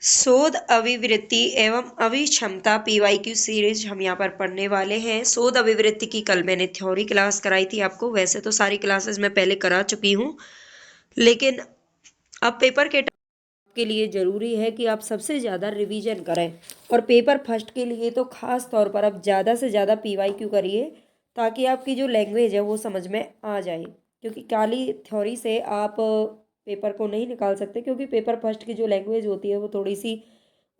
शोध अभिवृत्ति एवं अभिक्षमता PYQ series हम यहाँ पर पढ़ने वाले हैं। शोध अभिवृत्ति की कल मैंने थ्योरी क्लास कराई थी आपको। वैसे तो सारी क्लासेस मैं पहले करा चुकी हूँ, लेकिन अब पेपर के लिए ज़रूरी है कि आप सबसे ज़्यादा रिवीजन करें। और पेपर फर्स्ट के लिए तो ख़ास तौर पर आप ज़्यादा से ज़्यादा पीवाईक्यू करिए, ताकि आपकी जो लैंग्वेज है वो समझ में आ जाए। क्योंकि खाली थ्योरी से आप पेपर को नहीं निकाल सकते, क्योंकि पेपर फर्स्ट की जो लैंग्वेज होती है वो थोड़ी सी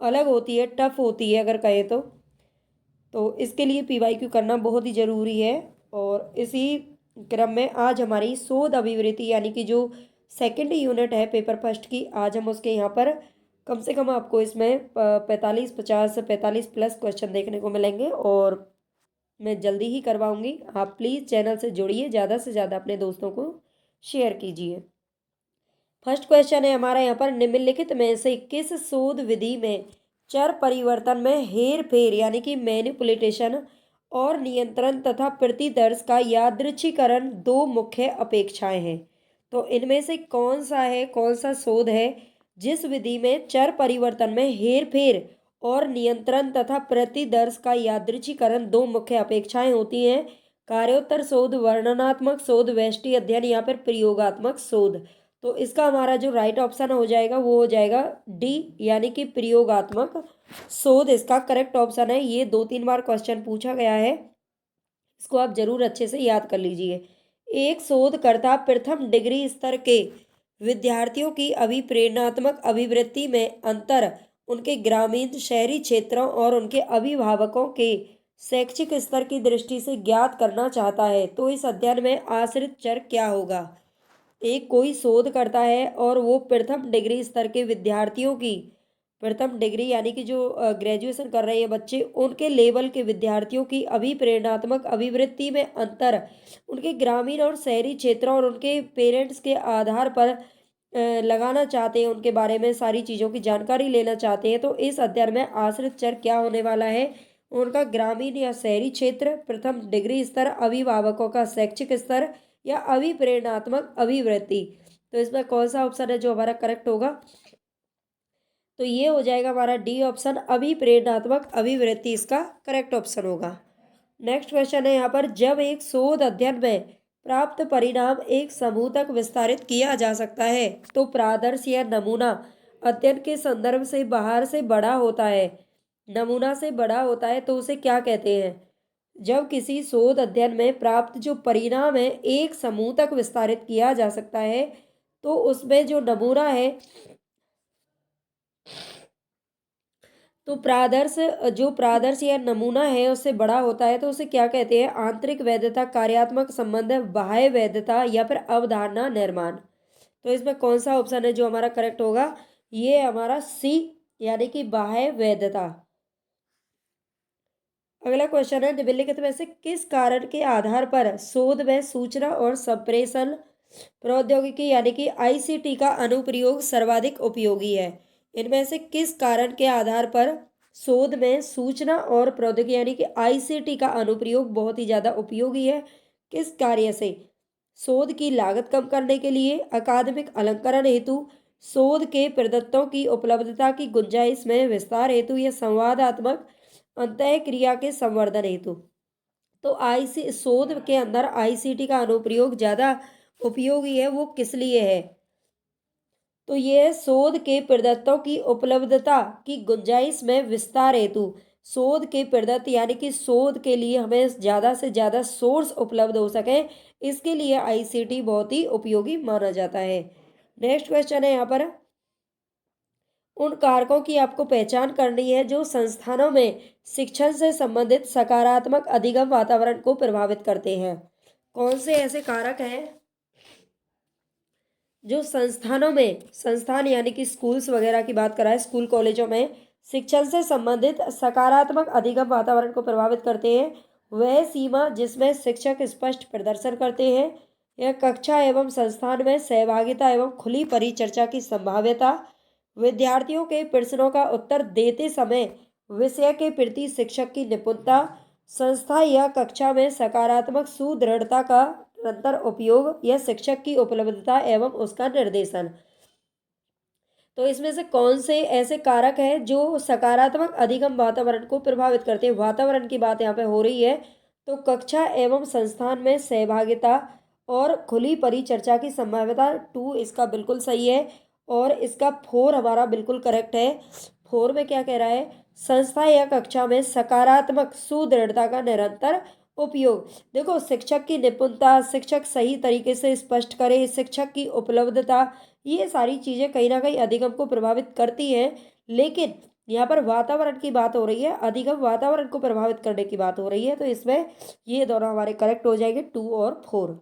अलग होती है, टफ होती है अगर कहें तो इसके लिए पीवाईक्यू करना बहुत ही ज़रूरी है। और इसी क्रम में आज हमारी शोध अभिवृत्ति यानी कि जो सेकंड यूनिट है पेपर फर्स्ट की, आज हम उसके यहाँ पर कम से कम आपको इसमें 45 क्वेश्चन देखने को मिलेंगे। और मैं जल्दी ही करवाऊंगी। आप प्लीज़ चैनल से जुड़िए, ज़्यादा से ज़्यादा अपने दोस्तों को शेयर कीजिए। फर्स्ट क्वेश्चन है हमारा यहाँ पर, निम्नलिखित में से किस शोध विधि में चर परिवर्तन में हेर फेर यानी कि मैनिपुलेशन और नियंत्रण तथा प्रतिदर्श का यादृच्छिकरण दो मुख्य अपेक्षाएं हैं? तो इनमें से कौन सा है, कौन सा शोध है जिस विधि में चर परिवर्तन में हेर फेर और नियंत्रण तथा प्रतिदर्श का यादृच्छिकरण दो मुख्य अपेक्षाएं होती हैं? कार्योत्तर शोध, वर्णनात्मक शोध, व्यष्टि अध्ययन या फिर प्रयोगात्मक शोध। तो इसका हमारा जो राइट ऑप्शन हो जाएगा वो हो जाएगा डी, यानी कि प्रयोगात्मक शोध इसका करेक्ट ऑप्शन है। ये 2-3 बार क्वेश्चन पूछा गया है, इसको आप जरूर अच्छे से याद कर लीजिए। एक शोधकर्ता प्रथम डिग्री स्तर के विद्यार्थियों की अभिप्रेरणात्मक अभिवृत्ति में अंतर उनके ग्रामीण शहरी क्षेत्रों और उनके अभिभावकों के शैक्षिक स्तर की दृष्टि से ज्ञात करना चाहता है। तो इस अध्ययन में आश्रित चर क्या होगा? एक कोई शोध करता है और वो प्रथम डिग्री स्तर के विद्यार्थियों की, प्रथम डिग्री यानी कि जो ग्रेजुएशन कर रहे हैं बच्चे, उनके लेवल के विद्यार्थियों की अभिप्रेरणात्मक अभिवृत्ति में अंतर उनके ग्रामीण और शहरी क्षेत्रों और उनके पेरेंट्स के आधार पर लगाना चाहते हैं, उनके बारे में सारी चीज़ों की जानकारी लेना चाहते हैं। तो इस अध्ययन में आश्रित चर क्या होने वाला है? उनका ग्रामीण या शहरी क्षेत्र, प्रथम डिग्री स्तर, अभिभावकों का शैक्षिक स्तर या अभिप्रेरणात्मक अभिवृत्ति। तो इसमें कौन सा ऑप्शन है जो हमारा करेक्ट होगा? तो ये हो जाएगा हमारा डी ऑप्शन, अभिप्रेरणात्मक अभिवृत्ति इसका करेक्ट ऑप्शन होगा। नेक्स्ट क्वेश्चन है यहाँ पर, जब एक शोध अध्ययन में प्राप्त परिणाम एक समूह तक विस्तारित किया जा सकता है तो प्रादर्श या नमूना अध्ययन के संदर्भ से बाहर से बड़ा होता है, नमूना से बड़ा होता है, तो उसे क्या कहते हैं? जब किसी शोध अध्ययन में प्राप्त जो परिणाम है एक समूह तक विस्तारित किया जा सकता है, तो उसमें जो नमूना है, तो प्रादर्श या नमूना है उससे बड़ा होता है, तो उसे क्या कहते हैं? आंतरिक वैधता, कार्यात्मक संबंध, बाह्य वैधता या फिर अवधारणा निर्माण। तो इसमें कौन सा ऑप्शन है जो हमारा करेक्ट होगा? ये हमारा सी, यानी कि बाह्य वैधता। अगला क्वेश्चन है, निम्नलिखित में से किस कारण के आधार पर शोध में सूचना और संप्रेषण प्रौद्योगिकी यानी कि आईसीटी का अनुप्रयोग सर्वाधिक उपयोगी है? इनमें से किस कारण के आधार पर शोध में सूचना और प्रौद्योगिकी यानी कि आईसीटी का अनुप्रयोग बहुत ही ज़्यादा उपयोगी है? किस कार्य से? शोध की लागत कम करने के लिए, अकादमिक अलंकरण हेतु, शोध के प्रदत्तों की उपलब्धता की गुंजाइश में विस्तार हेतु या संवादात्मक अंतः क्रिया के संवर्धन हेतु। तो आईसी शोध के अंदर आईसीटी का अनुप्रयोग ज़्यादा उपयोगी है, वो किस लिए है? तो ये शोध के प्रदत्तों की उपलब्धता की गुंजाइश में विस्तार हेतु। शोध के प्रदत्त यानी कि शोध के लिए हमें ज़्यादा से ज़्यादा सोर्स उपलब्ध हो सके, इसके लिए आईसीटी बहुत ही उपयोगी माना जाता है। नेक्स्ट क्वेश्चन है यहाँ पर, उन कारकों की आपको पहचान करनी है जो संस्थानों में शिक्षण से संबंधित सकारात्मक अधिगम वातावरण को प्रभावित करते हैं। कौन से ऐसे कारक हैं जो संस्थानों में, संस्थान यानी कि स्कूल्स वगैरह की बात कराएं, स्कूल कॉलेजों में शिक्षण से संबंधित सकारात्मक अधिगम वातावरण को प्रभावित करते हैं? वह सीमा जिसमें शिक्षक स्पष्ट प्रदर्शन करते हैं, यह कक्षा एवं संस्थान में सहभागिता एवं खुली परिचर्चा की संभाव्यता, विद्यार्थियों के प्रश्नों का उत्तर देते समय विषय के प्रति शिक्षक की निपुणता, संस्था या कक्षा में सकारात्मक सुदृढ़ता का निरंतर उपयोग या शिक्षक की उपलब्धता एवं उसका निर्देशन। तो इसमें से कौन से ऐसे कारक हैं जो सकारात्मक अधिगम वातावरण को प्रभावित करते हैं? वातावरण की बात यहाँ पे हो रही है, तो कक्षा एवं संस्थान में सहभागिता और खुली परिचर्चा की संभाव्यता 2 इसका बिल्कुल सही है। और इसका 4 हमारा बिल्कुल करेक्ट है। 4 में क्या कह रहा है? संस्था या कक्षा में सकारात्मक सुदृढ़ता का निरंतर उपयोग। देखो, शिक्षक की निपुणता, शिक्षक सही तरीके से स्पष्ट करे, शिक्षक की उपलब्धता, ये सारी चीज़ें कहीं ना कहीं अधिगम को प्रभावित करती हैं। लेकिन यहाँ पर वातावरण की बात हो रही है, अधिगम वातावरण को प्रभावित करने की बात हो रही है, तो इसमें ये दोनों हमारे करेक्ट हो जाएंगे, 2 और 4।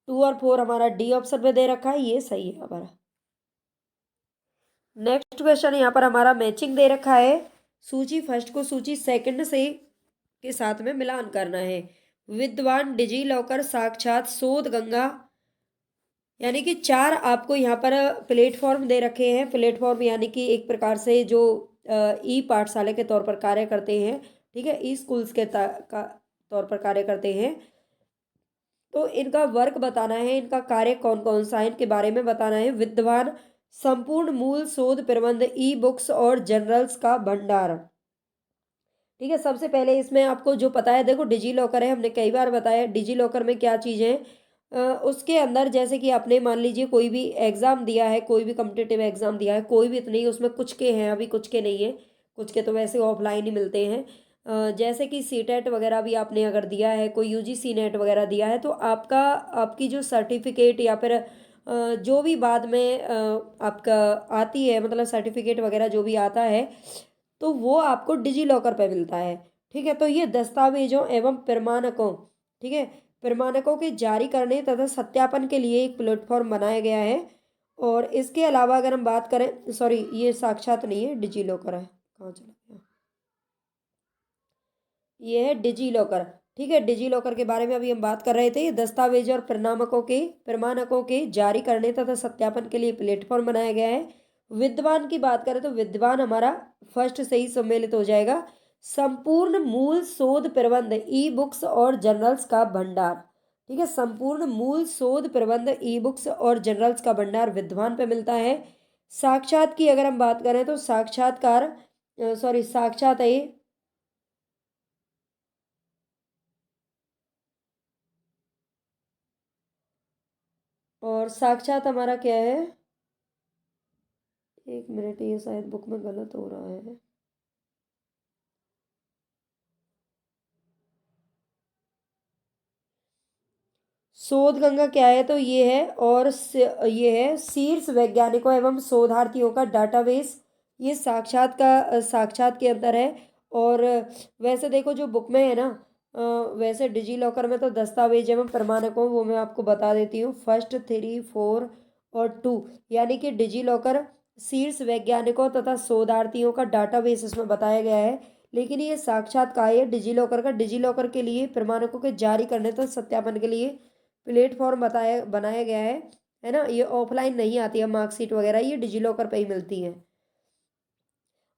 2 और 4 हमारा डी ऑप्शन में दे रखा है, ये सही है हमारा। नेक्स्ट क्वेश्चन यहाँ पर हमारा मैचिंग दे रखा है। सूची फर्स्ट को सूची सेकंड से के साथ में मिलान करना है। विद्वान, डिजी लॉकर, साक्षात, शोध गंगा, यानी कि 4 आपको यहाँ पर प्लेटफॉर्म दे रखे हैं। प्लेटफॉर्म यानी कि एक प्रकार से जो ई पाठशाला के तौर पर कार्य करते हैं, ठीक है, ई स्कूल्स के तौर पर कार्य करते हैं। तो इनका वर्क बताना है, इनका कार्य कौन कौन सा है, इनके बारे में बताना है। विद्वान, संपूर्ण मूल शोध प्रबंध, ई बुक्स और जर्नल्स का भंडार। ठीक है, सबसे पहले इसमें आपको जो पता है, देखो डिजी लॉकर है, हमने कई बार बताया डिजी लॉकर में क्या चीज़ें हैं। उसके अंदर जैसे कि आपने मान लीजिए कोई भी एग्ज़ाम दिया है, कोई भी कम्पिटिटिव एग्ज़ाम दिया है, कोई भी इतनी उसमें कुछ के हैं, अभी कुछ के नहीं है, कुछ के तो वैसे ऑफलाइन ही मिलते हैं। जैसे कि सीटेट वगैरह भी आपने अगर दिया है, कोई यूजीसी नेट वगैरह दिया है, तो आपका आपकी जो सर्टिफिकेट या फिर जो भी बाद में आपका आती है, मतलब सर्टिफिकेट वगैरह जो भी आता है, तो वो आपको डिजी लॉकर पे मिलता है। ठीक है, तो ये दस्तावेजों एवं प्रमाणकों, ठीक है, प्रमाणकों के जारी करने तथा सत्यापन के लिए एक प्लेटफॉर्म बनाया गया है। और इसके अलावा अगर हम बात करें, सॉरी ये साक्षात नहीं है, डिजी लॉकर है, कहाँ चला गया, ये है डिजी लॉकर। ठीक है, डिजी लॉकर के बारे में अभी हम बात कर रहे थे। ये दस्तावेज और प्रमाणकों के जारी करने तथा सत्यापन के लिए प्लेटफॉर्म बनाया गया है। विद्वान की बात करें तो विद्वान हमारा फर्स्ट से ही सम्मिलित हो जाएगा। संपूर्ण मूल शोध प्रबंध, ई बुक्स और जर्नल्स का भंडार। ठीक है, संपूर्ण मूल शोध प्रबंध, ई बुक्स और जर्नल्स का भंडार विद्वान पे मिलता है। साक्षात की अगर हम बात करें तो साक्षात्कार, सॉरी साक्षात है, और साक्षात हमारा क्या है, एक मिनट, ये शायद बुक में गलत हो रहा है। शोध गंगा क्या है, तो ये है, और ये है शीर्ष वैज्ञानिकों एवं शोधार्थियों का डाटाबेस। ये साक्षात का साक्षात के अंदर है। और वैसे देखो जो बुक में है ना, वैसे डिजी लॉकर में तो दस्तावेज एवं प्रमाणकों, वो मैं आपको बता देती हूँ, फर्स्ट 3 4 और 2, यानी कि डिजी लॉकर शीर्ष वैज्ञानिकों तथा शोधार्थियों का डाटाबेस इसमें बताया गया है। लेकिन ये साक्षात का है डिजी लॉकर का। डिजी लॉकर के लिए प्रमाणकों के जारी करने तथा सत्यापन के लिए प्लेटफॉर्म बनाया गया है ना। ये ऑफलाइन नहीं आती है मार्कशीट वगैरह, ये डिजी लॉकर पे ही मिलती है।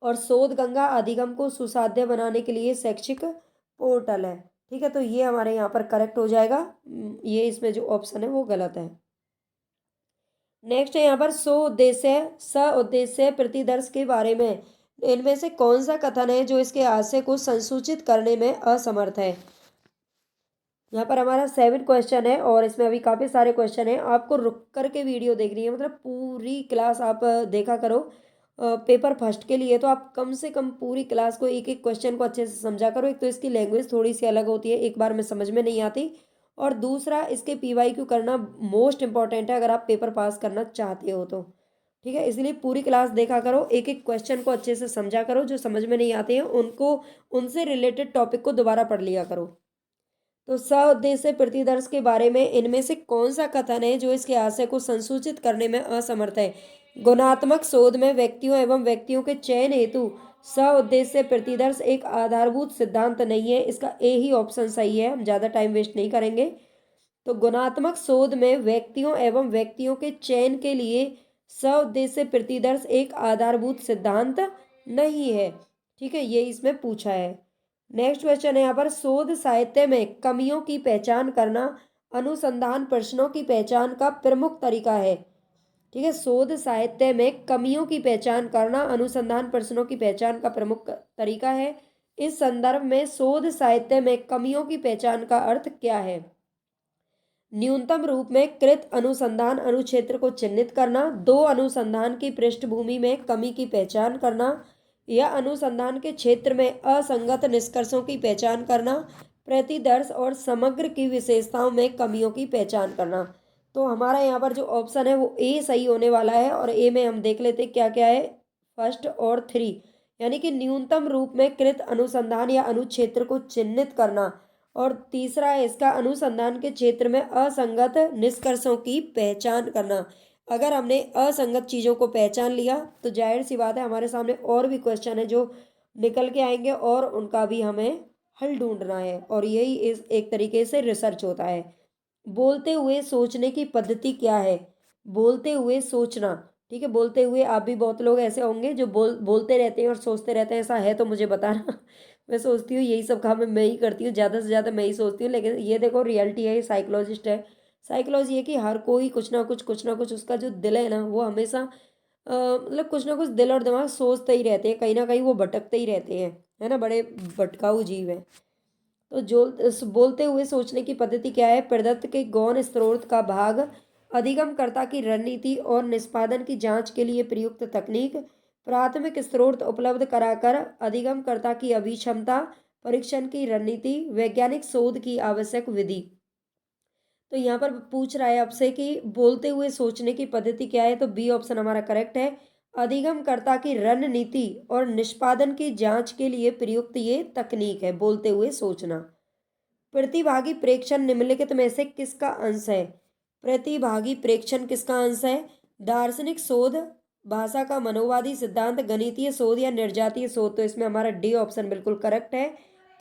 और शोध गंगा अधिगम को सुसाध्य बनाने के लिए शैक्षिक पोर्टल है। ठीक है, तो ये हमारे यहाँ पर करेक्ट हो जाएगा। ये इसमें जो ऑप्शन है वो गलत है। नेक्स्ट है यहाँ पर स उद्देश्य प्रतिदर्श के बारे में इनमें से कौन सा कथन है जो इसके आशय को संसूचित करने में असमर्थ है? यहाँ पर हमारा 7 क्वेश्चन है, और इसमें अभी काफ़ी सारे क्वेश्चन हैं। आपको रुक करके वीडियो देखनी है, मतलब पूरी क्लास आप देखा करो। पेपर फर्स्ट के लिए तो आप कम से कम पूरी क्लास को एक एक क्वेश्चन को अच्छे से समझा करो। एक तो इसकी लैंग्वेज थोड़ी सी अलग होती है, एक बार में समझ में नहीं आती, और दूसरा इसके PYQ करना मोस्ट इंपॉर्टेंट है अगर आप पेपर पास करना चाहते हो तो। ठीक है, इसलिए पूरी क्लास देखा करो, एक एक क्वेश्चन को अच्छे से समझा करो, जो समझ में नहीं आते हैं उनको, उनसे रिलेटेड टॉपिक को दोबारा पढ़ लिया करो। तो सउद्देश्य प्रतिदर्श के बारे में इनमें से कौन सा कथन है जो इसके आशय को संसूचित करने में असमर्थ है? गुणात्मक शोध में व्यक्तियों एवं व्यक्तियों के चयन हेतु सउद्देश्य प्रतिदर्श एक आधारभूत सिद्धांत नहीं है। इसका ए ही ऑप्शन सही है, हम ज़्यादा टाइम वेस्ट नहीं करेंगे। तो गुणात्मक शोध में व्यक्तियों एवं व्यक्तियों के चयन के लिए सउद्देश्य प्रतिदर्श एक आधारभूत सिद्धांत नहीं है। ठीक है, ये इसमें पूछा है। नेक्स्ट क्वेश्चन है यहाँ पर, शोध साहित्य में कमियों की पहचान करना अनुसंधान प्रश्नों की पहचान का प्रमुख तरीका है। ठीक है। शोध साहित्य में कमियों की पहचान करना अनुसंधान प्रश्नों की पहचान का प्रमुख तरीका है। इस संदर्भ में शोध साहित्य में कमियों की पहचान का अर्थ क्या है? न्यूनतम रूप में कृत अनुसंधान अनुक्षेत्र को चिन्हित करना, दो अनुसंधान की पृष्ठभूमि में कमी की पहचान करना, या अनुसंधान के क्षेत्र में असंगत निष्कर्षों की पहचान करना, प्रतिदर्श और समग्र की विशेषताओं में कमियों की पहचान करना। तो हमारा यहाँ पर जो ऑप्शन है वो ए सही होने वाला है। और ए में हम देख लेते क्या क्या है, फर्स्ट और थ्री, यानी कि न्यूनतम रूप में कृत अनुसंधान या अनुक्षेत्र को चिन्हित करना, और तीसरा है इसका अनुसंधान के क्षेत्र में असंगत निष्कर्षों की पहचान करना। अगर हमने असंगत चीज़ों को पहचान लिया तो जाहिर सी बात है हमारे सामने और भी क्वेश्चन है जो निकल के आएंगे और उनका भी हमें हल ढूंढना है, और यही इस एक तरीके से रिसर्च होता है। बोलते हुए सोचने की पद्धति क्या है? बोलते हुए सोचना, ठीक है। बोलते हुए आप भी बहुत लोग ऐसे होंगे जो बोलते रहते हैं और सोचते रहते हैं, ऐसा है तो मुझे बताना। मैं सोचती हूँ यही सब काम मैं ही करती हूँ, ज़्यादा से ज़्यादा मैं ही सोचती हूँ, लेकिन ये देखो रियलिटी है, ये साइकोलॉजिस्ट है। साइकोलॉजी है कि हर कोई कुछ ना कुछ उसका जो दिल है ना वो हमेशा मतलब कुछ ना कुछ दिल और दिमाग सोचते ही रहते हैं, कहीं ना कहीं वो भटकते ही रहते हैं, है ना, बड़े भटकाऊ जीव है। तो जो बोलते हुए सोचने की पद्धति क्या है? प्रदत्त के गौण स्रोत का भाग, अधिगमकर्ता की रणनीति और निष्पादन की जांच के लिए प्रयुक्त तकनीक, प्राथमिक स्रोत उपलब्ध कराकर अधिगमकर्ता की अभिक्षमता, परीक्षण की रणनीति, वैज्ञानिक शोध की आवश्यक विधि। तो यहाँ पर पूछ रहा है आपसे कि बोलते हुए सोचने की पद्धति क्या है, तो बी ऑप्शन हमारा करेक्ट है। अधिगमकर्ता की रणनीति और निष्पादन की जांच के लिए प्रयुक्त ये तकनीक है बोलते हुए सोचना। प्रतिभागी प्रेक्षण निम्नलिखित में से किसका अंश है? प्रतिभागी प्रेक्षण किसका अंश है? दार्शनिक शोध, भाषा का मनोवादी सिद्धांत, गणितीय शोध या निर्जातीय शोध। तो इसमें हमारा डी ऑप्शन बिल्कुल करेक्ट है।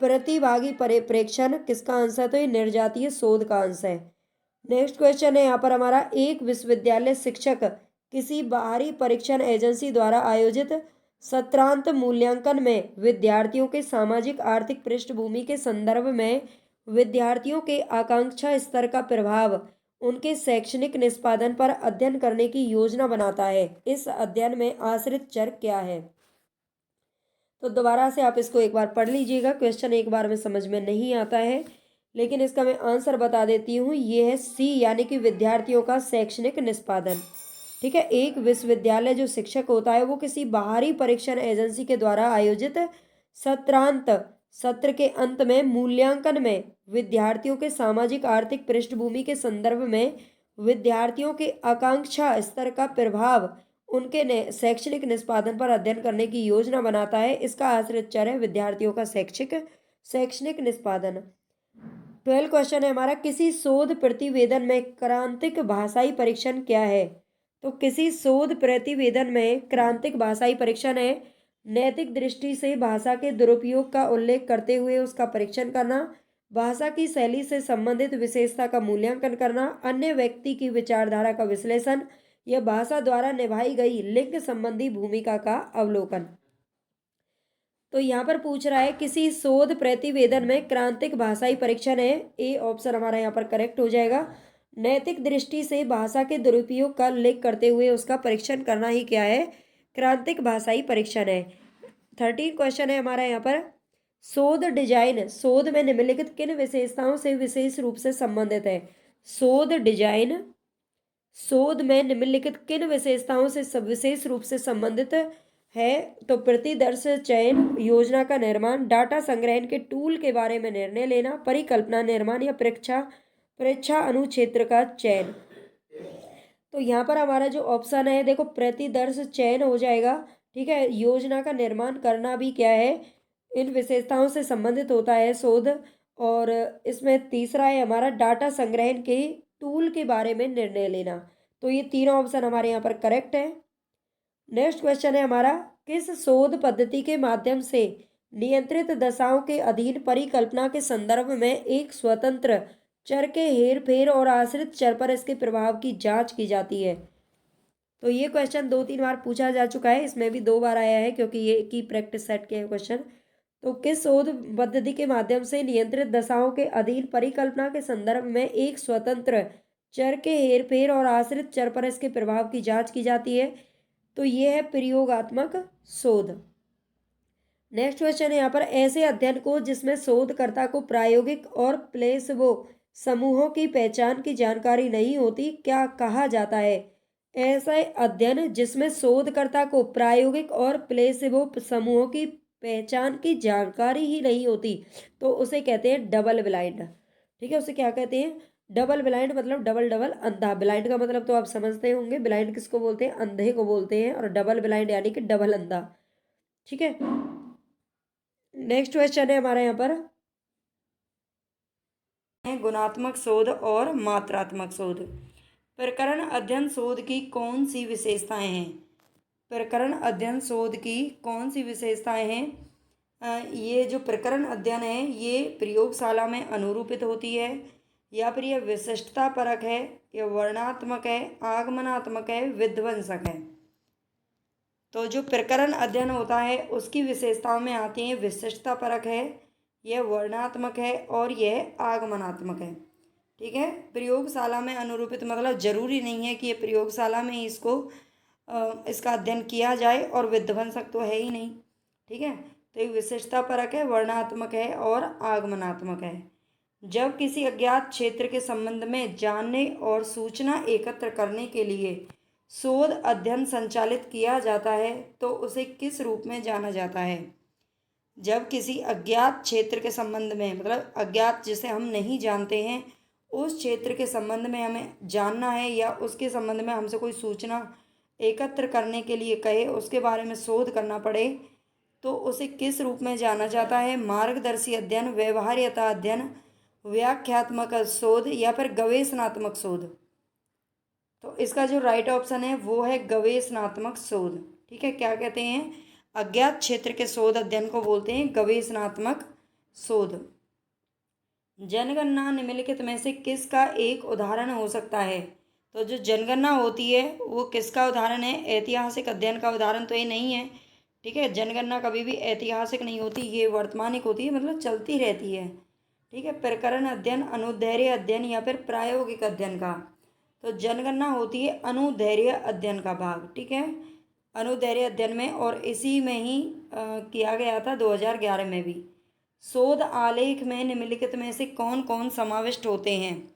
प्रतिभागी प्रेक्षण किसका अंश है? तो ये निर्जातीय शोध का अंश है। नेक्स्ट क्वेश्चन है यहाँ पर हमारा, एक विश्वविद्यालय शिक्षक किसी बाहरी परीक्षण एजेंसी द्वारा आयोजित सत्रांत मूल्यांकन में विद्यार्थियों के सामाजिक आर्थिक पृष्ठभूमि के संदर्भ में विद्यार्थियों के आकांक्षा स्तर का प्रभाव उनके शैक्षणिक निष्पादन पर अध्ययन करने की योजना बनाता है। इस अध्ययन में आश्रित चर क्या है? तो दोबारा से आप इसको एक बार पढ़ लीजिएगा, क्वेश्चन एक बार में समझ में नहीं आता है, लेकिन इसका मैं आंसर बता देती हूँ। ये है सी, यानी कि विद्यार्थियों का शैक्षणिक निष्पादन। ठीक है। एक विश्वविद्यालय जो शिक्षक होता है वो किसी बाहरी परीक्षण एजेंसी के द्वारा आयोजित सत्रांत सत्र के अंत में मूल्यांकन में विद्यार्थियों के सामाजिक आर्थिक पृष्ठभूमि के संदर्भ में विद्यार्थियों के आकांक्षा स्तर का प्रभाव उनके शैक्षणिक निष्पादन पर अध्ययन करने की योजना बनाता है। इसका आश्रित चर है विद्यार्थियों का शैक्षणिक निष्पादन। 12 क्वेश्चन है हमारा, किसी शोध प्रतिवेदन में क्रांतिक भाषाई परीक्षण क्या है? तो किसी शोध प्रतिवेदन में क्रांतिक भाषाई परीक्षण है नैतिक दृष्टि से भाषा के दुरुपयोग का उल्लेख करते हुए उसका परीक्षण करना, भाषा की शैली से संबंधित विशेषता का मूल्यांकन करना, अन्य व्यक्ति की विचारधारा का विश्लेषण, या भाषा द्वारा निभाई गई लिंग संबंधी भूमिका का अवलोकन। तो यहाँ पर पूछ रहा है किसी शोध प्रतिवेदन में क्रांतिक भाषाई परीक्षण है, ए ऑप्शन हमारा यहाँ पर करेक्ट हो जाएगा। नैतिक दृष्टि से भाषा के दुरुपयोग का उल्लेख करते हुए उसका परीक्षण करना ही क्या है? क्रांतिक भाषाई परीक्षण है। 13 क्वेश्चन है हमारा यहाँ पर, शोध डिजाइन शोध में निम्नलिखित किन विशेषताओं से विशेष रूप से संबंधित है? शोध डिजाइन शोध में निम्नलिखित किन विशेषताओं से विशेष रूप से संबंधित है? तो प्रतिदर्श चयन, योजना का निर्माण, डाटा संग्रहण के टूल के बारे में निर्णय लेना, परिकल्पना निर्माण, या परीक्षा अनुक्षेत्र का चयन। तो यहाँ पर हमारा जो ऑप्शन है देखो प्रतिदर्श चयन हो जाएगा। ठीक है। योजना का निर्माण करना भी क्या है? इन विशेषताओं से संबंधित होता है शोध। और इसमें तीसरा है हमारा डाटा संग्रहण के टूल के बारे में निर्णय लेना। तो ये तीनों ऑप्शन हमारे यहाँ पर करेक्ट है। नेक्स्ट क्वेश्चन है हमारा, किस शोध पद्धति के माध्यम से नियंत्रित दशाओं के अधीन परिकल्पना के संदर्भ में एक स्वतंत्र चर के हेरफेर और आश्रित चर पर इसके प्रभाव की जांच की जाती है? तो ये क्वेश्चन 2-3 बार पूछा जा चुका है, इसमें भी 2 बार आया है क्योंकि ये की प्रैक्टिस सेट के क्वेश्चन। तो किस शोध पद्धति के माध्यम से नियंत्रित दशाओं के अधीन परिकल्पना के संदर्भ में एक स्वतंत्र चर के हेरफेर और आश्रित चर पर इसके प्रभाव की जांच की जाती है। तो ये है प्रयोगात्मक शोध। नेक्स्ट क्वेश्चन है यहाँ पर, ऐसे अध्ययन को जिसमें शोधकर्ता को प्रायोगिक और प्लेसबो समूहों की पहचान की जानकारी नहीं होती क्या कहा जाता है? ऐसा अध्ययन जिसमें शोधकर्ता को प्रायोगिक और प्लेसबो समूहों की पहचान की जानकारी ही नहीं होती तो उसे कहते हैं डबल ब्लाइंड। ठीक है, उसे क्या कहते हैं? डबल ब्लाइंड, मतलब डबल डबल अंधा। ब्लाइंड का मतलब तो आप समझते होंगे, ब्लाइंड किसको बोलते हैं? अंधे को बोलते हैं, और डबल ब्लाइंड यानी कि डबल अंधा। ठीक है, नेक्स्ट क्वेश्चन है हमारा यहाँ पर, गुणात्मक शोध और मात्रात्मक शोध। प्रकरण अध्ययन शोध की कौन सी विशेषताएं हैं? प्रकरण अध्ययन शोध की कौन सी विशेषताएं हैं? ये जो प्रकरण अध्ययन है ये प्रयोगशाला में अनुरूपित होती है, या फिर यह विशिष्टता परक है, यह वर्णनात्मक है, आगमनात्मक है, विध्वंसक है। तो जो प्रकरण अध्ययन होता है उसकी विशेषताओं में आती है विशिष्टता परक है, यह वर्णनात्मक है, और यह आगमनात्मक है। ठीक है, प्रयोगशाला में अनुरूपित मतलब जरूरी नहीं है कि ये प्रयोगशाला में ही इसका अध्ययन किया जाए, और विध्वंसक तो है ही नहीं। ठीक है, तो ये विशिष्टता परक है, वर्णनात्मक है और आगमनात्मक है। जब किसी अज्ञात क्षेत्र के संबंध में जानने और सूचना एकत्र करने के लिए शोध अध्ययन संचालित किया जाता है तो उसे किस रूप में जाना जाता है? जब किसी अज्ञात क्षेत्र के संबंध में, मतलब अज्ञात जिसे हम नहीं जानते हैं, उस क्षेत्र के संबंध में हमें जानना है, या उसके संबंध में हमसे कोई सूचना एकत्र करने के लिए कहे, उसके बारे में शोध करना पड़े, तो उसे किस रूप में जाना जाता है? मार्गदर्शी अध्ययन, व्यवहार्यता अध्ययन, व्याख्यात्मक शोध, या फिर गवेषणात्मक शोध। तो इसका जो राइट ऑप्शन है वो है गवेषणात्मक शोध। ठीक है, क्या कहते हैं? अज्ञात क्षेत्र के शोध अध्ययन को बोलते हैं गवेषणात्मक शोध। जनगणना निम्नलिखित में से किसका एक उदाहरण हो सकता है? तो जो जनगणना होती है वो किसका उदाहरण है? ऐतिहासिक अध्ययन का उदाहरण तो ये नहीं है। ठीक है, जनगणना कभी भी ऐतिहासिक नहीं होती, ये वर्तमानिक होती है, मतलब चलती रहती है। ठीक है, प्रकरण अध्ययन, अनुदैर्घ्य अध्ययन, या फिर प्रायोगिक अध्ययन का। तो जनगणना होती है अनुदैर्घ्य अध्ययन का भाग। ठीक है, अनुदैर्घ्य अध्ययन में, और इसी में ही किया गया था 2011 में भी। शोध आलेख में निम्नलिखित में से कौन कौन समाविष्ट होते हैं?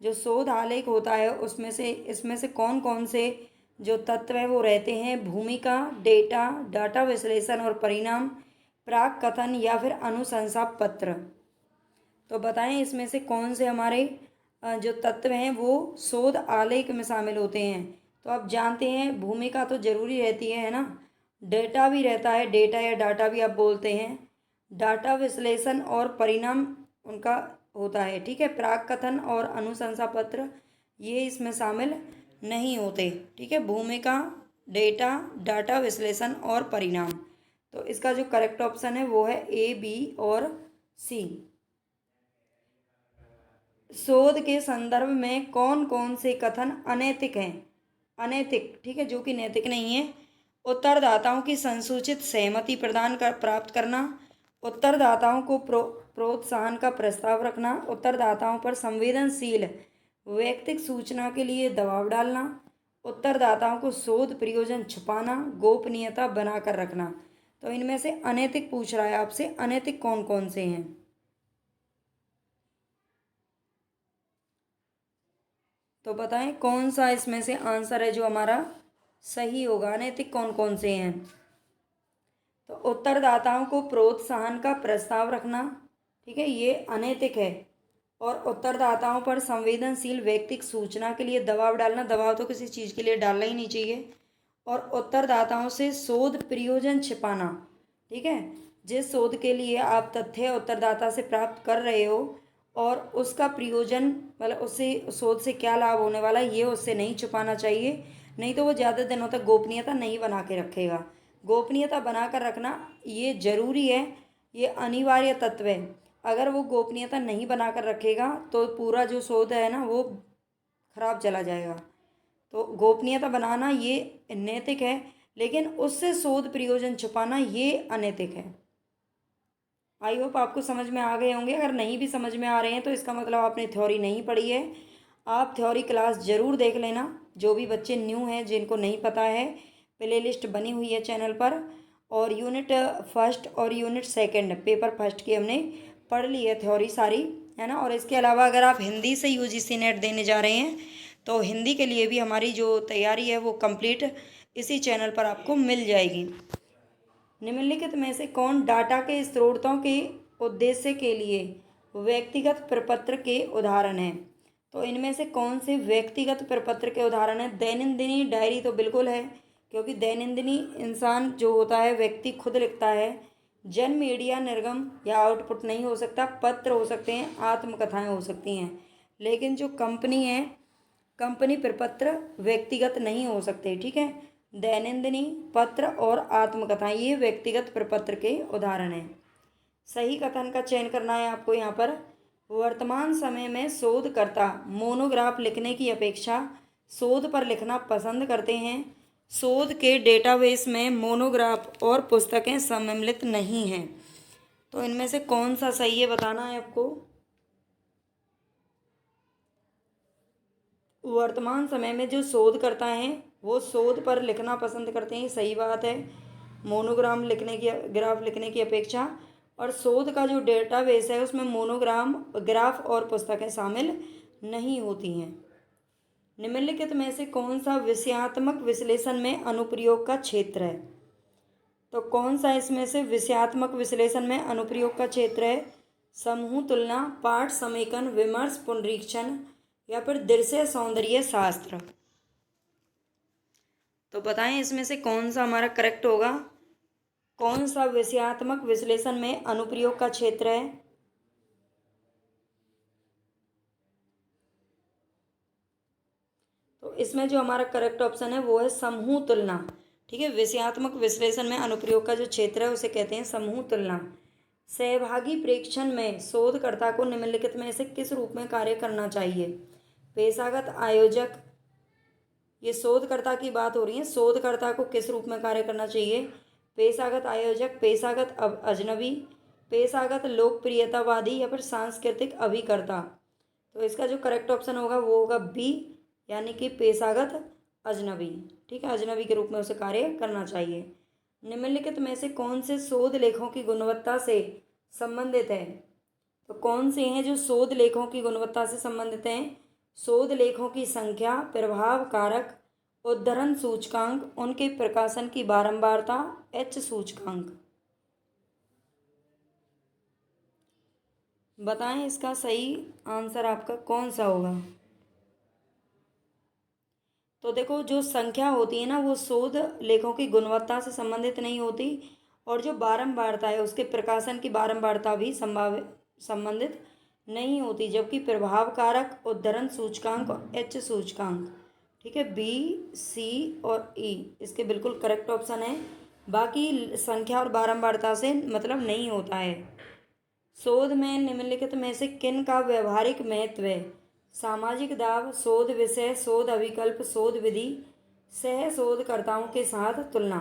जो शोध आलेख होता है उसमें से, इसमें से कौन कौन से जो तत्व हैं वो रहते हैं? भूमिका, डेटा, डाटा विश्लेषण और परिणाम, प्राक कथन, या फिर अनुशंसा पत्र। तो बताएं इसमें से कौन से हमारे जो तत्व हैं वो शोध आलेख में शामिल होते हैं? तो आप जानते हैं भूमिका तो जरूरी रहती है ना, डेटा भी रहता है, डेटा या डाटा भी आप बोलते हैं, डाटा विश्लेषण और परिणाम उनका होता है। ठीक है, प्राक कथन और अनुशंसा पत्र ये इसमें शामिल नहीं होते। ठीक है, भूमिका, डेटा, डाटा विश्लेषण और परिणाम। तो इसका जो करेक्ट ऑप्शन है वो है ए, बी और सी। शोध के संदर्भ में कौन कौन से कथन अनैतिक हैं? अनैतिक, ठीक है, जो कि नैतिक नहीं है। उत्तरदाताओं की संसूचित सहमति प्राप्त करना, उत्तरदाताओं को प्रोत्साहन का प्रस्ताव रखना, उत्तरदाताओं पर संवेदनशील वैयक्तिक सूचना के लिए दबाव डालना, उत्तरदाताओं को शोध प्रयोजन छुपाना, गोपनीयता बनाकर रखना। तो इनमें से अनैतिक पूछ रहा है आपसे, अनैतिक कौन कौन से हैं? तो बताएं कौन सा इसमें से आंसर है जो हमारा सही होगा? अनैतिक कौन कौन से हैं? तो उत्तरदाताओं को प्रोत्साहन का प्रस्ताव रखना, ठीक है, ये अनैतिक है। और उत्तरदाताओं पर संवेदनशील व्यक्तिगत सूचना के लिए दबाव डालना, दबाव तो किसी चीज़ के लिए डालना ही नहीं चाहिए। और उत्तरदाताओं से शोध प्रयोजन छिपाना, ठीक है, जिस शोध के लिए आप तथ्य उत्तरदाता से प्राप्त कर रहे हो और उसका प्रयोजन, मतलब उससे शोध से क्या लाभ होने वाला है, ये उससे नहीं छुपाना चाहिए, नहीं तो वो ज़्यादा दिनों तक गोपनीयता नहीं बना के रखेगा। गोपनीयता बनाकर रखना ये जरूरी है, ये अनिवार्य तत्व है। अगर वो गोपनीयता नहीं बनाकर रखेगा तो पूरा जो शोध है ना वो खराब चला जाएगा। तो गोपनीयता बनाना ये नैतिक है, लेकिन उससे शोध प्रयोजन छुपाना ये अनैतिक है। आई होप आपको समझ में आ गए होंगे। अगर नहीं भी समझ में आ रहे हैं तो इसका मतलब आपने थ्योरी नहीं पढ़ी है, आप थ्योरी क्लास ज़रूर देख लेना। जो भी बच्चे न्यू हैं, जिनको नहीं पता है, प्ले लिस्ट बनी हुई है चैनल पर। और यूनिट फर्स्ट और यूनिट सेकंड पेपर फर्स्ट की हमने पढ़ ली है थ्योरी सारी, है ना। और इसके अलावा अगर आप हिंदी से यूजीसी नेट देने जा रहे हैं तो हिंदी के लिए भी हमारी जो तैयारी है वो कंप्लीट इसी चैनल पर आपको मिल जाएगी। निम्नलिखित में से कौन डाटा के स्रोतों के उद्देश्य के लिए व्यक्तिगत प्रपत्र के उदाहरण हैं? तो इनमें से कौन से व्यक्तिगत प्रपत्र के उदाहरण हैं? दैनंदिनी डायरी तो बिल्कुल है, क्योंकि दैनंदिनी इंसान जो होता है व्यक्ति खुद लिखता है। जन मीडिया निर्गम या आउटपुट नहीं हो सकता, पत्र हो सकते हैं, आत्मकथाएं हो सकती हैं। लेकिन जो कंपनी है, कंपनी प्रपत्र व्यक्तिगत नहीं हो सकते, ठीक है। दैनंदिनी, पत्र और आत्मकथाएं ये व्यक्तिगत प्रपत्र के उदाहरण हैं। सही कथन का चयन करना है आपको यहाँ पर। वर्तमान समय में शोधकर्ता मोनोग्राफ लिखने की अपेक्षा शोध पर लिखना पसंद करते हैं। शोध के डेटाबेस में मोनोग्राफ और पुस्तकें सम्मिलित नहीं हैं। तो इनमें से कौन सा सही है बताना है आपको। वर्तमान समय में जो शोधकर्ता हैं वो शोध पर लिखना पसंद करते हैं, सही बात है, मोनोग्राम लिखने की ग्राफ लिखने की अपेक्षा। और शोध का जो डेटाबेस है उसमें मोनोग्राम, ग्राफ और पुस्तकें शामिल नहीं होती हैं। निम्नलिखित में से कौन सा विषयात्मक विश्लेषण में अनुप्रयोग का क्षेत्र है? तो कौन सा इसमें से विषयात्मक विश्लेषण में अनुप्रयोग का क्षेत्र है? समूह तुलना, पाठ समेकन, विमर्श, पुनरीक्षण या फिर दृश्य सौंदर्य शास्त्र। तो बताएं इसमें से कौन सा हमारा करेक्ट होगा। कौन सा विषयात्मक विश्लेषण में अनुप्रयोग का क्षेत्र है? तो इसमें जो हमारा करेक्ट ऑप्शन है वो है समूह तुलना, ठीक है। विषयात्मक विश्लेषण में अनुप्रयोग का जो क्षेत्र है उसे कहते हैं समूह तुलना। सहभागी प्रेक्षण में शोधकर्ता को निम्नलिखित में से किस रूप में कार्य करना चाहिए? पेशागत आयोजक, ये शोधकर्ता की बात हो रही है, शोधकर्ता को किस रूप में कार्य करना चाहिए? पेशागत आयोजक, पेशागत अजनबी, पेशागत लोकप्रियतावादी या फिर सांस्कृतिक अभिकर्ता। तो इसका जो करेक्ट ऑप्शन होगा वो होगा बी, यानी कि पेशागत अजनबी, ठीक है। अजनबी के रूप में उसे कार्य करना चाहिए। निम्नलिखित में से कौन से शोध लेखों की गुणवत्ता से संबंधित है? तो कौन से हैं जो शोध लेखों की गुणवत्ता से संबंधित हैं? शोध लेखों की संख्या, प्रभाव कारक, उद्धरण सूचकांक, उनके प्रकाशन की बारंबारता, एच सूचकांक। बताएं इसका सही आंसर आपका कौन सा होगा। तो देखो, जो संख्या होती है ना वो शोध लेखों की गुणवत्ता से संबंधित नहीं होती, और जो बारंबारता है उसके प्रकाशन की बारंबारता भी संबंधित नहीं होती। जबकि प्रभाव कारक, उद्धरण सूचकांक और एच सूचकांक, ठीक है, बी, सी और ई इसके बिल्कुल करेक्ट ऑप्शन है। बाकी संख्या और बारंबारता से मतलब नहीं होता है। शोध में निम्नलिखित में से किन का व्यवहारिक महत्व है? सामाजिक दाव, शोध विषय, शोध अभिकल्प, शोध विधि, सह शोधकर्ताओं के साथ तुलना।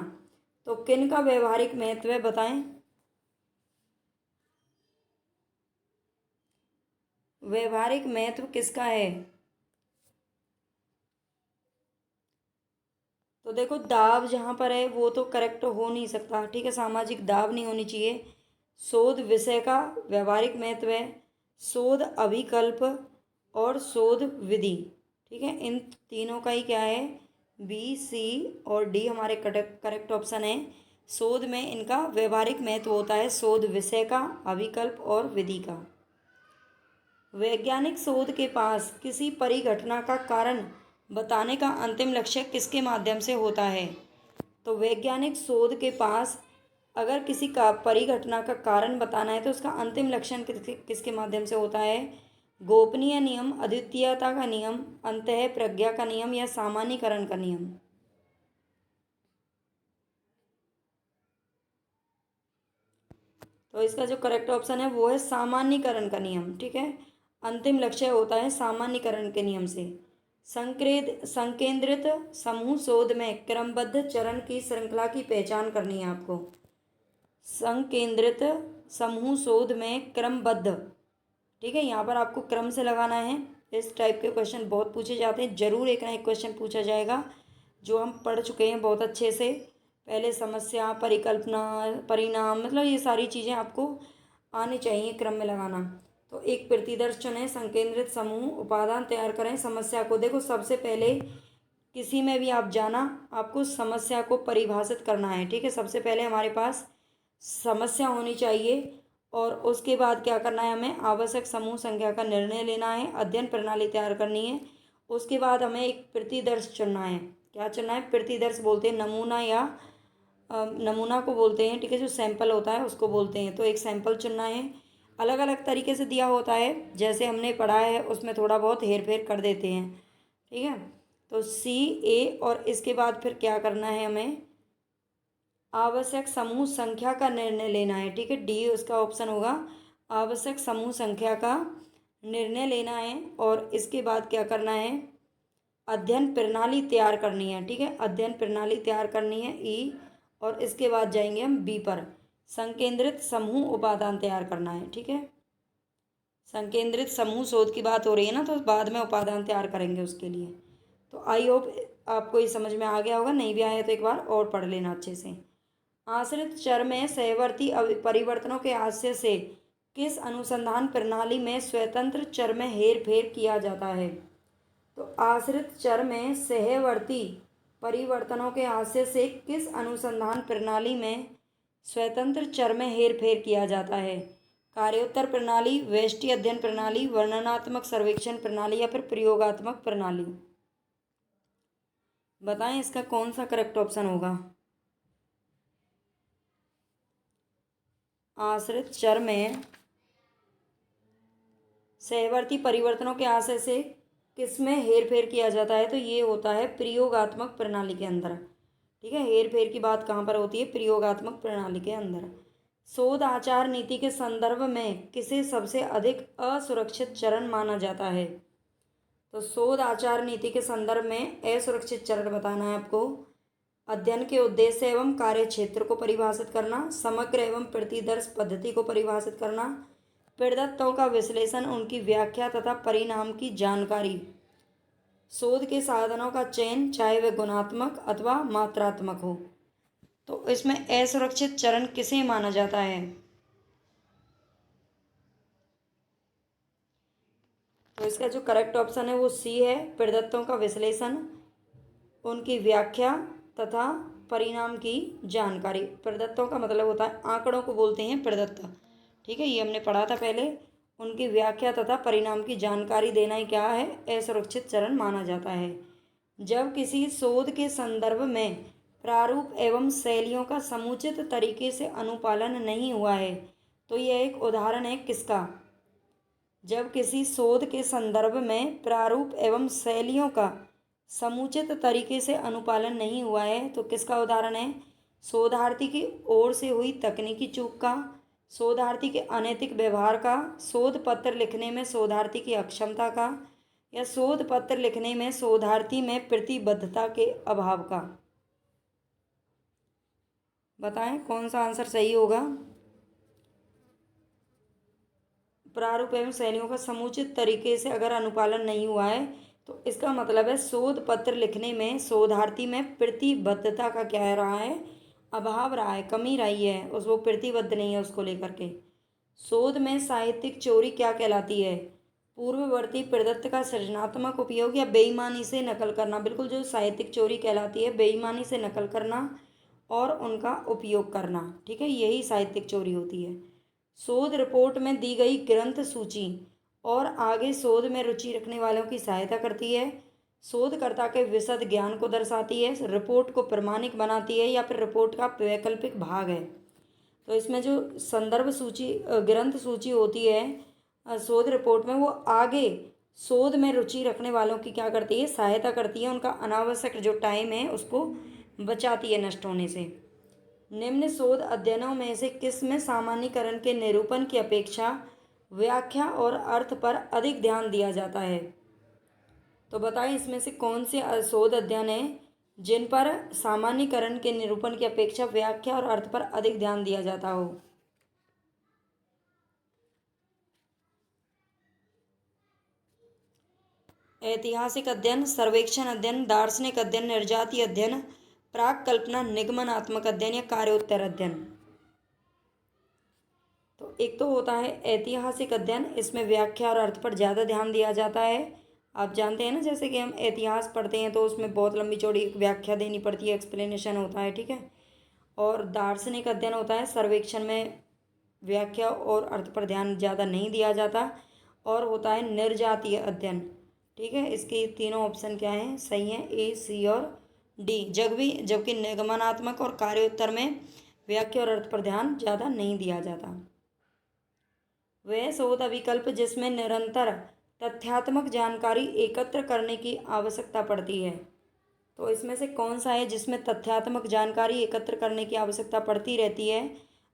तो किन का व्यवहारिक महत्व है बताएं। व्यवहारिक महत्व किसका है? तो देखो, दाव जहाँ पर है वो तो करेक्ट हो नहीं सकता, ठीक है, सामाजिक दाव नहीं होनी चाहिए। शोध विषय का व्यवहारिक महत्व है, शोध अभिकल्प और शोध विधि, ठीक है, इन तीनों का ही क्या है? बी, सी और डी हमारे करेक्ट ऑप्शन है। शोध में इनका व्यवहारिक महत्व होता है, शोध विषय का, अभिकल्प और विधि का। वैज्ञानिक शोध के पास किसी परिघटना का कारण बताने का अंतिम लक्ष्य किसके माध्यम से होता है? तो वैज्ञानिक शोध के पास अगर किसी का परिघटना का कारण बताना है तो उसका अंतिम लक्षण किसके माध्यम से होता है? गोपनीय नियम, अद्वितीयता का नियम, अंतः प्रज्ञा का नियम या सामान्यीकरण का नियम। तो इसका जो करेक्ट ऑप्शन है वो है सामान्यीकरण का नियम, ठीक है। अंतिम लक्ष्य होता है सामान्यीकरण के नियम से। संकेंद्रित समूह शोध में क्रमबद्ध चरण की श्रृंखला की पहचान करनी है आपको। संकेंद्रित समूह शोध में क्रमबद्ध, ठीक है, यहाँ पर आपको क्रम से लगाना है। इस टाइप के क्वेश्चन बहुत पूछे जाते हैं, ज़रूर एक ना एक क्वेश्चन पूछा जाएगा जो हम पढ़ चुके हैं बहुत अच्छे से। पहले समस्या, परिकल्पना, परिणाम, मतलब ये सारी चीज़ें आपको आनी चाहिए क्रम में लगाना। तो एक प्रतिदर्श चुनें, संकेंद्रित समूह उपादान तैयार करें, समस्या को देखो सबसे पहले किसी में भी आप जाना, आपको समस्या को परिभाषित करना है। ठीक है, सबसे पहले हमारे पास समस्या होनी चाहिए और उसके बाद क्या करना है, हमें आवश्यक समूह संख्या का निर्णय लेना है, अध्ययन प्रणाली तैयार करनी है। उसके बाद हमें एक प्रतिदर्श चुनना है। क्या चुनना है? प्रतिदर्श बोलते हैं नमूना, या नमूना को बोलते हैं। ठीक है, जो सैंपल होता है उसको बोलते हैं। तो एक सैंपल चुनना है, अलग अलग तरीके से दिया होता है, जैसे हमने पढ़ा है उसमें थोड़ा बहुत हेर फेर कर देते हैं। ठीक है, तो सी ए, और इसके बाद फिर क्या करना है, हमें आवश्यक समूह संख्या का निर्णय लेना है। ठीक है, डी उसका ऑप्शन होगा, आवश्यक समूह संख्या का निर्णय लेना है। और इसके बाद क्या करना है, अध्ययन प्रणाली तैयार करनी है। ठीक है, अध्ययन प्रणाली तैयार करनी है, ई। और इसके बाद जाएंगे हम बी पर, संकेंद्रित समूह उपादान तैयार करना है। ठीक है, संकेंद्रित समूह शोध की बात हो रही है ना, तो बाद में उपादान तैयार करेंगे उसके लिए। तो आई होप आपको ये समझ में आ गया होगा, नहीं भी आया तो एक बार और पढ़ लेना अच्छे से। आश्रित चर में सहवर्ती परिवर्तनों के आशय से किस अनुसंधान प्रणाली में स्वतंत्र चर में हेर फेर किया जाता है? तो आश्रित चर में सहवर्ती परिवर्तनों के आशय से किस अनुसंधान प्रणाली में स्वतंत्र चर में हेर फेर किया जाता है? कार्योत्तर प्रणाली, व्यष्टि अध्ययन प्रणाली, वर्णनात्मक सर्वेक्षण प्रणाली, या फिर प्रयोगात्मक प्रणाली? बताएं इसका कौन सा करेक्ट ऑप्शन होगा। आश्रित चर में सहवर्ती परिवर्तनों के आशय से किसमें हेर फेर किया जाता है? तो ये होता है प्रयोगात्मक प्रणाली के अंदर। ठीक है, हेर फेर की बात कहाँ पर होती है? प्रयोगात्मक प्रणाली के अंदर। शोध आचार नीति के संदर्भ में किसे सबसे अधिक असुरक्षित चरण माना जाता है? तो शोध आचार नीति के संदर्भ में असुरक्षित चरण बताना है आपको। अध्ययन के उद्देश्य एवं कार्य क्षेत्र को परिभाषित करना, समग्र एवं प्रतिदर्श पद्धति को परिभाषित करना, प्रदत्तों का विश्लेषण, उनकी व्याख्या तथा परिणाम की जानकारी, शोध के साधनों का चयन, चाहे वे गुणात्मक अथवा मात्रात्मक हो। तो इसमें असुरक्षित चरण किसे माना जाता है? तो इसका जो करेक्ट ऑप्शन है वो सी है, प्रदत्तों का विश्लेषण, उनकी व्याख्या तथा परिणाम की जानकारी। प्रदत्तों का मतलब होता है आंकड़ों को बोलते हैं प्रदत्त। ठीक है, ये हमने पढ़ा था पहले। उनकी व्याख्या तथा परिणाम की जानकारी देना ही क्या है? असुरक्षित चरण माना जाता है। जब किसी शोध के संदर्भ में प्रारूप एवं शैलियों का समुचित तरीके से अनुपालन नहीं हुआ है, तो यह एक उदाहरण है किसका? जब किसी शोध के संदर्भ में प्रारूप एवं शैलियों का समुचित तरीके से अनुपालन नहीं हुआ है, तो किसका उदाहरण है? शोधार्थी की ओर से हुई तकनीकी चूक का, शोधार्थी के अनैतिक व्यवहार का, शोध पत्र लिखने में शोधार्थी की अक्षमता का, या शोध पत्र लिखने में शोधार्थी में प्रतिबद्धता के अभाव का? बताएं कौन सा आंसर सही होगा। प्रारूप एवं शैलियों का समुचित तरीके से अगर अनुपालन नहीं हुआ है, तो इसका मतलब है शोध पत्र लिखने में शोधार्थी में प्रतिबद्धता का क्या रहा है? अभाव रहा है, कमी रही है, उस वो प्रतिबद्ध नहीं है उसको लेकर के। शोध में साहित्यिक चोरी क्या कहलाती है? पूर्ववर्ती प्रदत्त का सृजनात्मक उपयोग या बेईमानी से नकल करना। बिल्कुल, जो साहित्यिक चोरी कहलाती है बेईमानी से नकल करना और उनका उपयोग करना। ठीक है, यही साहित्यिक चोरी होती है। शोध रिपोर्ट में दी गई ग्रंथ सूची और आगे शोध में रुचि रखने वालों की सहायता करती है, शोधकर्ता के विशद ज्ञान को दर्शाती है, रिपोर्ट को प्रमाणिक बनाती है, या फिर रिपोर्ट का वैकल्पिक भाग है। तो इसमें जो संदर्भ सूची ग्रंथ सूची होती है शोध रिपोर्ट में, वो आगे शोध में रुचि रखने वालों की क्या करती है? सहायता करती है, उनका अनावश्यक जो टाइम है उसको बचाती है नष्ट होने से। निम्न शोध अध्ययनों में से किस में सामान्यीकरण के निरूपण की अपेक्षा व्याख्या और अर्थ पर अधिक ध्यान दिया जाता है? तो बताएं इसमें से कौन से शोध अध्ययन हैं जिन पर सामान्यीकरण के निरूपण की अपेक्षा व्याख्या और अर्थ पर अधिक ध्यान दिया जाता हो। ऐतिहासिक अध्ययन, सर्वेक्षण अध्ययन, दार्शनिक अध्ययन, निर्जातीय अध्ययन, प्राक कल्पना, निगमनात्मक अध्ययन या कार्योत्तर अध्ययन। तो एक तो होता है ऐतिहासिक अध्ययन, इसमें व्याख्या और अर्थ पर ज़्यादा ध्यान दिया जाता है। आप जानते हैं ना, जैसे कि हम इतिहास पढ़ते हैं तो उसमें बहुत लंबी चौड़ी व्याख्या देनी पड़ती है, एक्सप्लेनेशन होता है, ठीक है। और दार्शनिक अध्ययन होता है, सर्वेक्षण में व्याख्या और अर्थ पर ध्यान ज़्यादा नहीं दिया जाता। और होता है निर्जातीय अध्ययन, ठीक है। इसके तीनों ऑप्शन क्या हैं, सही हैं, ए, सी और डी। जबकि निगमनात्मक और कार्योत्तर में व्याख्या और अर्थ पर ध्यान ज़्यादा नहीं दिया जाता। वह शोध अभिकल्प जिसमें निरंतर तथ्यात्मक जानकारी एकत्र करने की आवश्यकता पड़ती है। तो इसमें से कौन सा है जिसमें तथ्यात्मक जानकारी एकत्र करने की आवश्यकता पड़ती रहती है?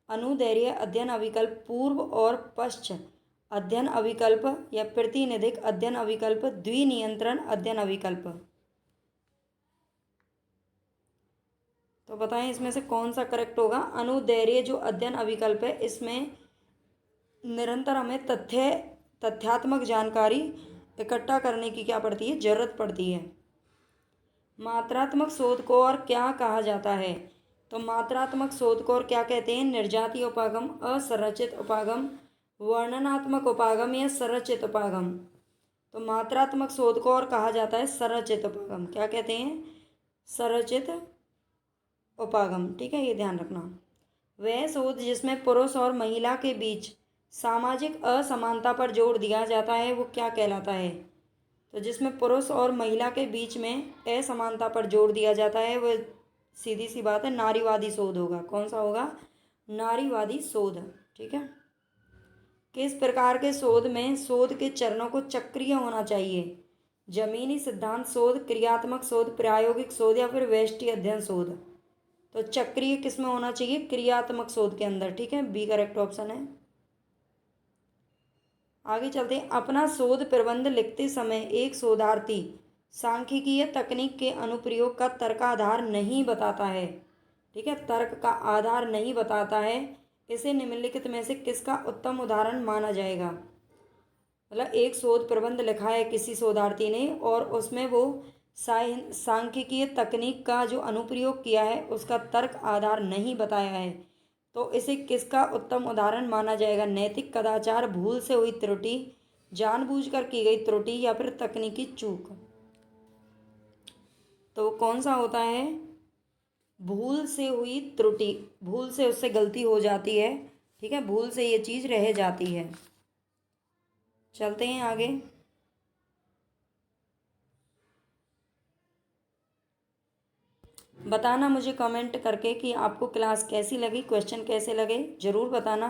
अनुदैर्घ्य अध्ययन अभिकल्प, पूर्व और पश्चात अध्ययन अभिकल्प या प्रतिनिधिक अध्ययन अभिकल्प, द्विनियंत्रण अध्ययन अभिकल्प। तो बताएं इसमें से कौन सा करेक्ट होगा। अनुदैर्घ्य जो अध्ययन अभिकल्प है, इसमें निरंतर हमें तथ्यात्मक जानकारी इकट्ठा करने की क्या पड़ती है, जरूरत पड़ती है। मात्रात्मक शोध को और क्या कहा जाता है? तो मात्रात्मक शोध को और क्या कहते हैं? निर्जातीय उपागम, असंरचित उपागम, वर्णनात्मक उपागम या संरचित उपागम। तो मात्रात्मक शोध को और कहा जाता है संरचित उपागम। क्या कहते हैं? संरचित उपागम, ठीक है, ये ध्यान रखना। वह शोध जिसमें पुरुष और महिला के बीच सामाजिक असमानता पर जोर दिया जाता है वो क्या कहलाता है? तो जिसमें पुरुष और महिला के बीच में असमानता पर जोर दिया जाता है वह सीधी सी बात है नारीवादी शोध होगा। कौन सा होगा? नारीवादी शोध, ठीक है। किस प्रकार के शोध में शोध के चरणों को चक्रीय होना चाहिए? जमीनी सिद्धांत शोध, क्रियात्मक शोध, प्रायोगिक शोध या फिर व्यष्टि अध्ययन शोध। तो चक्रीय किस में होना चाहिए? क्रियात्मक शोध के अंदर, ठीक है, बी करेक्ट ऑप्शन है। आगे चलते हैं। अपना शोध प्रबंध लिखते समय एक शोधार्थी सांख्यिकीय तकनीक के अनुप्रयोग का तर्काधार नहीं बताता है, ठीक है, तर्क का आधार नहीं बताता है, इसे निम्नलिखित में से किसका उत्तम उदाहरण माना जाएगा? मतलब एक शोध प्रबंध लिखा है किसी शोधार्थी ने और उसमें वो सांख्यिकीय तकनीक का जो अनुप्रयोग किया है उसका तर्क आधार नहीं बताया है, तो इसे किसका उत्तम उदाहरण माना जाएगा? नैतिक कदाचार, भूल से हुई त्रुटि, जानबूझकर की गई त्रुटि या फिर तकनीकी चूक। तो कौन सा होता है? भूल से हुई त्रुटि, भूल से उससे गलती हो जाती है, ठीक है, भूल से ये चीज़ रह जाती है। चलते हैं आगे। बताना मुझे कमेंट करके कि आपको क्लास कैसी लगी, क्वेश्चन कैसे लगे, ज़रूर बताना,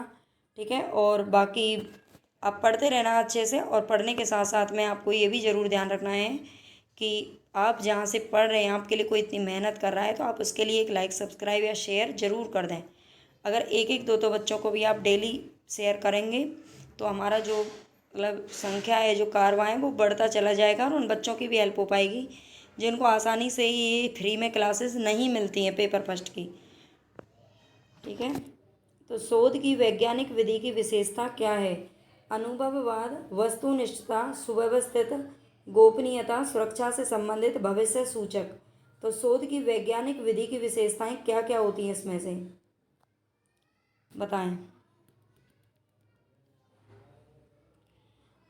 ठीक है। और बाकी आप पढ़ते रहना अच्छे से, और पढ़ने के साथ साथ में आपको ये भी ज़रूर ध्यान रखना है कि आप जहाँ से पढ़ रहे हैं आपके लिए कोई इतनी मेहनत कर रहा है तो आप उसके लिए एक लाइक, सब्सक्राइब या शेयर ज़रूर कर दें। अगर एक एक दो बच्चों को भी आप डेली शेयर करेंगे तो हमारा जो मतलब संख्या है, जो कारवां है, वो बढ़ता चला जाएगा और उन बच्चों की भी हेल्प हो पाएगी जिनको आसानी से ही ये फ्री में क्लासेस नहीं मिलती हैं पेपर फर्स्ट की, ठीक है। तो शोध की वैज्ञानिक विधि की विशेषता क्या है? अनुभववाद, वस्तुनिष्ठता, सुव्यवस्थित, गोपनीयता, सुरक्षा से संबंधित, भविष्य सूचक। तो शोध की वैज्ञानिक विधि की विशेषताएं क्या क्या होती हैं इसमें से बताएं।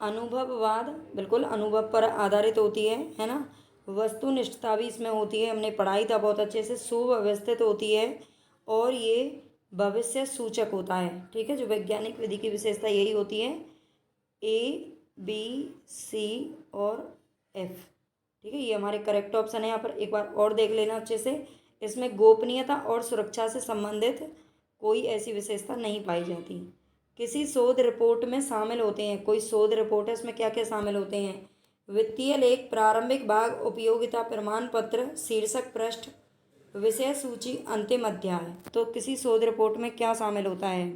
अनुभववाद बिल्कुल अनुभव पर आधारित होती है ना। वस्तुनिष्ठता भी इसमें होती है, हमने पढ़ाई था बहुत अच्छे से। सुव्यवस्थित होती है और ये भविष्य सूचक होता है, ठीक है। जो वैज्ञानिक विधि की विशेषता यही होती है, ए, बी, सी और एफ, ठीक है। ये हमारे करेक्ट ऑप्शन है। यहाँ पर एक बार और देख लेना अच्छे से। इसमें गोपनीयता और सुरक्षा से संबंधित कोई ऐसी विशेषता नहीं पाई जाती। किसी शोध रिपोर्ट में शामिल होते हैं, कोई शोध रिपोर्ट है उसमें क्या क्या शामिल होते हैं? वित्तीय लेख, प्रारंभिक भाग, उपयोगिता प्रमाण पत्र, शीर्षक पृष्ठ, विषय सूची, अंतिम अध्याय। तो किसी शोध रिपोर्ट में क्या शामिल होता है?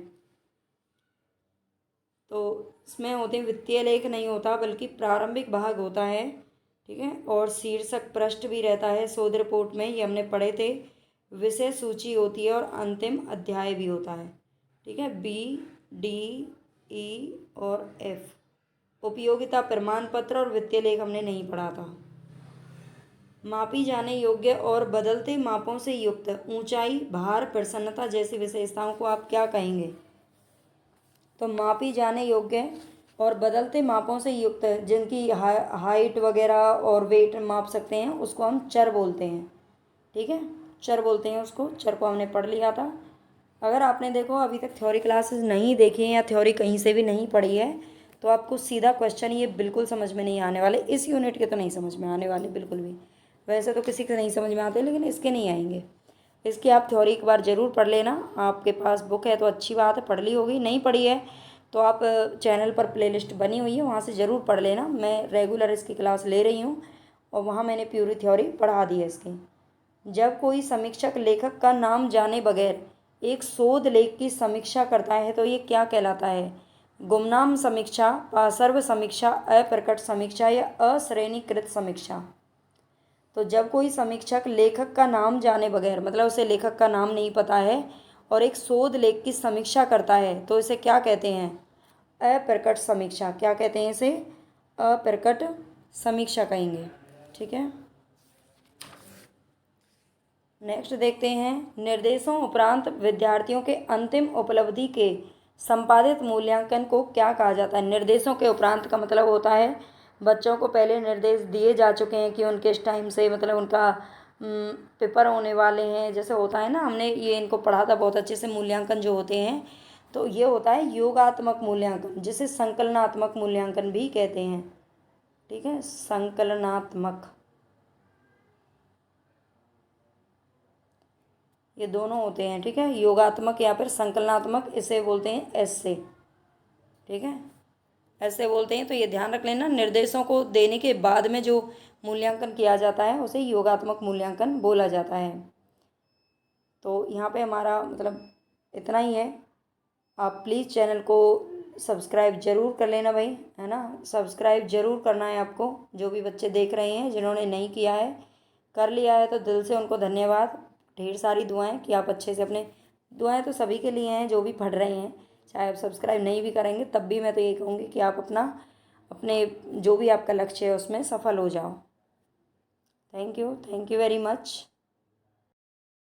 तो इसमें होते हैं वित्तीय लेख नहीं होता बल्कि प्रारंभिक भाग होता है, ठीक है, और शीर्षक पृष्ठ भी रहता है शोध रिपोर्ट में, ये हमने पढ़े थे। विषय सूची होती है और अंतिम अध्याय भी होता है, ठीक है। बी, डी, ई और एफ, उपयोगिता प्रमाण पत्र और वित्तीय लेख हमने नहीं पढ़ा था। मापी जाने योग्य और बदलते मापों से युक्त ऊंचाई, भार, प्रसन्नता जैसी विशेषताओं को आप क्या कहेंगे? तो मापी जाने योग्य और बदलते मापों से युक्त जिनकी हाइट वगैरह और वेट माप सकते हैं उसको हम चर बोलते हैं। ठीक है, चर बोलते हैं उसको। चर को हमने पढ़ लिया था। अगर आपने देखो अभी तक थ्योरी क्लासेस नहीं देखी हैं या थ्योरी कहीं से भी नहीं पढ़ी है तो आपको सीधा क्वेश्चन ये बिल्कुल समझ में नहीं आने वाले। इस यूनिट के तो नहीं समझ में आने वाले बिल्कुल भी। वैसे तो किसी के नहीं समझ में आते, लेकिन इसके नहीं आएंगे। इसकी आप थ्योरी एक बार ज़रूर पढ़ लेना। आपके पास बुक है तो अच्छी बात है, पढ़ ली होगी। नहीं पढ़ी है तो आप चैनल पर प्लेलिस्ट बनी हुई है, वहाँ से ज़रूर पढ़ लेना। मैं रेगुलर इसकी क्लास ले रही हूँ और वहाँ मैंने पूरी थ्योरी पढ़ा दी है इसकी। जब कोई समीक्षक लेखक का नाम जाने बगैर एक शोध लेख की समीक्षा करता है तो ये क्या कहलाता है? गुमनाम समीक्षा, पार्श्व समीक्षा, अप्रकट समीक्षा या अश्रेणीकृत समीक्षा। तो जब कोई समीक्षक लेखक का नाम जाने बगैर, मतलब उसे लेखक का नाम नहीं पता है, और एक शोध लेख की समीक्षा करता है तो इसे क्या कहते हैं? अप्रकट समीक्षा। क्या कहते हैं इसे? अप्रकट समीक्षा कहेंगे। ठीक है, नेक्स्ट देखते हैं। निर्देशों उपरांत विद्यार्थियों के अंतिम उपलब्धि के संपादित मूल्यांकन को क्या कहा जाता है? निर्देशों के उपरांत का मतलब होता है बच्चों को पहले निर्देश दिए जा चुके हैं कि उनके इस टाइम से मतलब उनका पेपर होने वाले हैं। जैसे होता है ना, हमने ये इनको पढ़ा था बहुत अच्छे से। मूल्यांकन जो होते हैं तो ये होता है योगात्मक मूल्यांकन, जिसे संकलनात्मक मूल्यांकन भी कहते हैं। ठीक है, संकलनात्मक, ये दोनों होते हैं। ठीक है, योगात्मक या फिर संकलनात्मक, इसे बोलते हैं ऐसे। ठीक है, ऐसे बोलते हैं। तो ये ध्यान रख लेना, निर्देशों को देने के बाद में जो मूल्यांकन किया जाता है उसे योगात्मक मूल्यांकन बोला जाता है। तो यहाँ पे हमारा मतलब इतना ही है। आप प्लीज़ चैनल को सब्सक्राइब ज़रूर कर लेना भाई, है ना। सब्सक्राइब ज़रूर करना है आपको। जो भी बच्चे देख रहे हैं, जिन्होंने नहीं किया है, कर लिया है तो दिल से उनको धन्यवाद। ढेर सारी दुआएं कि आप अच्छे से अपने, दुआएं तो सभी के लिए हैं जो भी पढ़ रहे हैं। चाहे आप सब्सक्राइब नहीं भी करेंगे तब भी मैं तो यही कहूँगी कि आप अपने जो भी आपका लक्ष्य है उसमें सफल हो जाओ। Thank you very much.